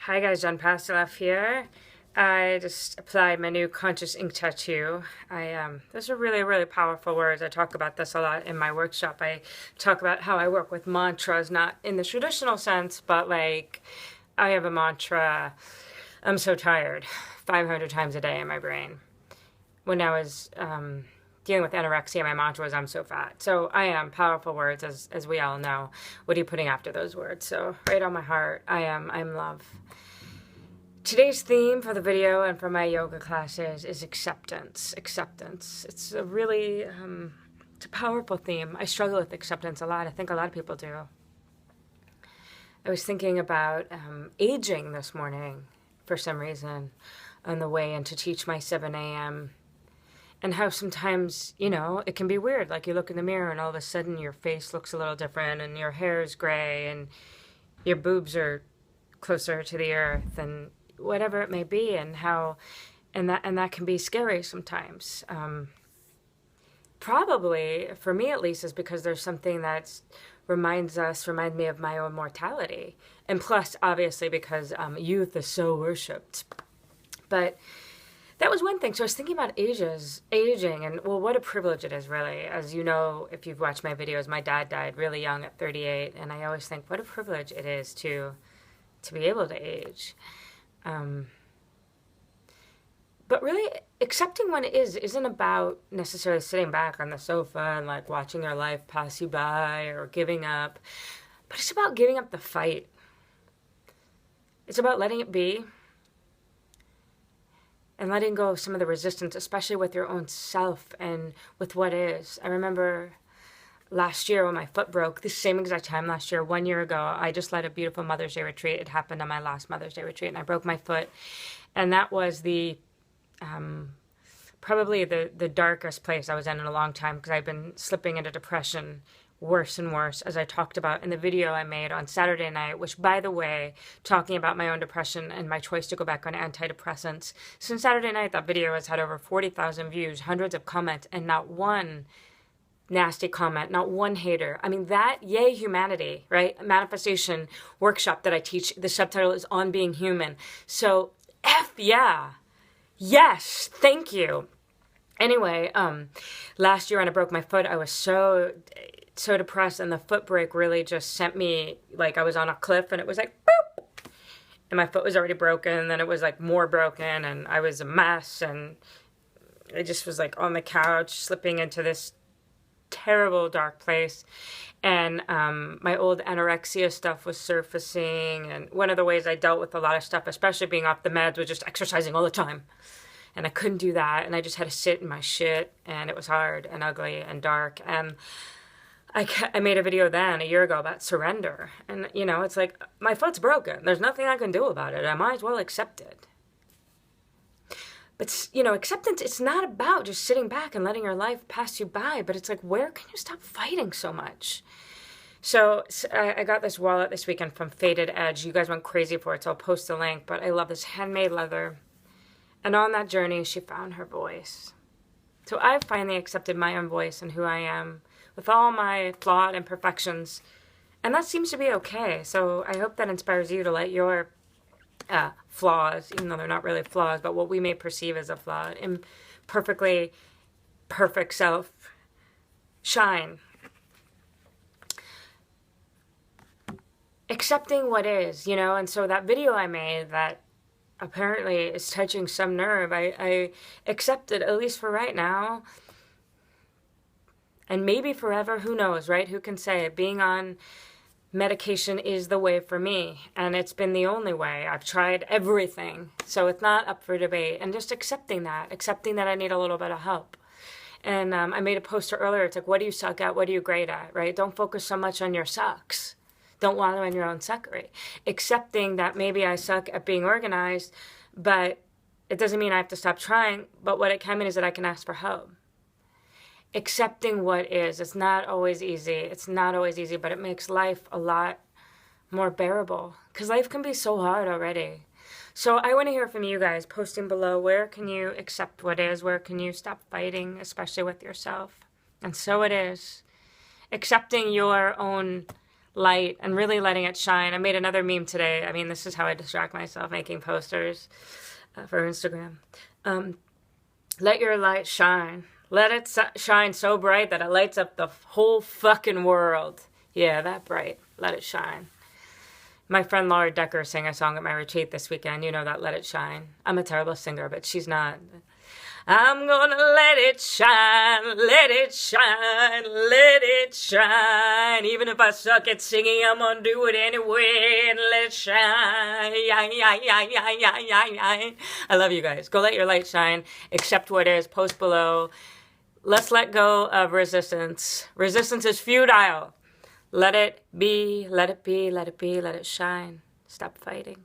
Hi guys, John Pasteloff here. I just applied my new conscious ink tattoo. Those are really, really powerful words. I talk about this a lot in my workshop. I talk about how I work with mantras, not in the traditional sense, but like I have a mantra, I'm so tired, 500 times a day in my brain. When I was dealing with anorexia, my mantra was I'm so fat. So I am powerful words, as we all know. What are you putting after those words? So right on my heart, I'm love. Today's theme for the video and for my yoga classes is acceptance. Acceptance. It's a really, it's a powerful theme. I struggle with acceptance a lot. I think a lot of people do. I was thinking about aging this morning for some reason on the way in to teach my 7 a.m. And how sometimes, it can be weird. Like you look in the mirror and all of a sudden your face looks a little different and your hair is gray and your boobs are closer to the earth and whatever it may be, and that can be scary sometimes. Probably for me at least is because there's something that remind me of my own mortality, and plus obviously because youth is so worshipped. But that was one thing. So I was thinking about aging, and well, what a privilege it is, really. As you know, if you've watched my videos, my dad died really young at 38, and I always think what a privilege it is to be able to age. But really, accepting when it isn't about necessarily sitting back on the sofa and like watching your life pass you by or giving up, but it's about giving up the fight. It's about letting it be and letting go of some of the resistance, especially with your own self and with what is. I remember last year when my foot broke, the same exact time last year, 1 year ago, I just led a beautiful Mother's Day retreat. It happened on my last Mother's Day retreat, and I broke my foot. And that was probably the darkest place I was in a long time, because I've been slipping into depression worse and worse, as I talked about in the video I made on Saturday night, which, by the way, talking about my own depression and my choice to go back on antidepressants. Since Saturday night, that video has had over 40,000 views, hundreds of comments, and not one nasty comment, not one hater. I mean, that, yay, humanity, right? Manifestation workshop that I teach, the subtitle is On Being Human. So, yeah. Yes, thank you. Anyway, last year when I broke my foot, I was so depressed, and the foot break really just sent me, like I was on a cliff, and it was like, boop! And my foot was already broken, and then it was like more broken, and I was a mess, and I just was like on the couch, slipping into this terrible dark place, and my old anorexia stuff was surfacing, and one of the ways I dealt with a lot of stuff, especially being off the meds, was just exercising all the time, and I couldn't do that, and I just had to sit in my shit, and it was hard and ugly and dark, and I made a video then a year ago about surrender, and it's like, my foot's broken, there's nothing I can do about it, I might as well accept it. But, acceptance, it's not about just sitting back and letting your life pass you by, but it's like, where can you stop fighting so much? So I got this wallet this weekend from Faded Edge. You guys went crazy for it, so I'll post the link, but I love this handmade leather. And on that journey, she found her voice. So I've finally accepted my own voice and who I am, with all my flawed imperfections. And that seems to be okay. So I hope that inspires you to let your flaws, even though they're not really flaws, but what we may perceive as a flaw, imperfectly perfect self, shine. Accepting what is, and so that video I made that apparently is touching some nerve, I accepted, at least for right now, and maybe forever, who knows, right? Who can say? Being on medication is the way for me, and it's been the only way. I've tried everything, so it's not up for debate, and just accepting that I need a little bit of help. And I made a poster earlier, it's like, what do you suck at, what are you great at, right? Don't focus so much on your sucks. Don't wallow in your own suckery. Accepting that maybe I suck at being organized, but it doesn't mean I have to stop trying, but what it can mean is that I can ask for help. Accepting what is. It's not always easy, but it makes life a lot more bearable, because life can be so hard already. So I want to hear from you guys, posting below, where can you accept what is, where can you stop fighting, especially with yourself? And so it is. Accepting your own light and really letting it shine. I made another meme today. I mean, this is how I distract myself, making posters for Instagram. Let your light shine. Let it shine so bright that it lights up the whole fucking world. Yeah, that bright. Let it shine. My friend Laura Decker sang a song at my retreat this weekend. You know that, Let It Shine. I'm a terrible singer, but she's not. I'm gonna let it shine, let it shine, let it shine. Even if I suck at singing, I'm gonna do it anyway and let it shine. I love you guys. Go let your light shine. Accept what is. Post below. Let's let go of resistance. Resistance is futile. Let it be, let it be, let it be, let it shine. Stop fighting.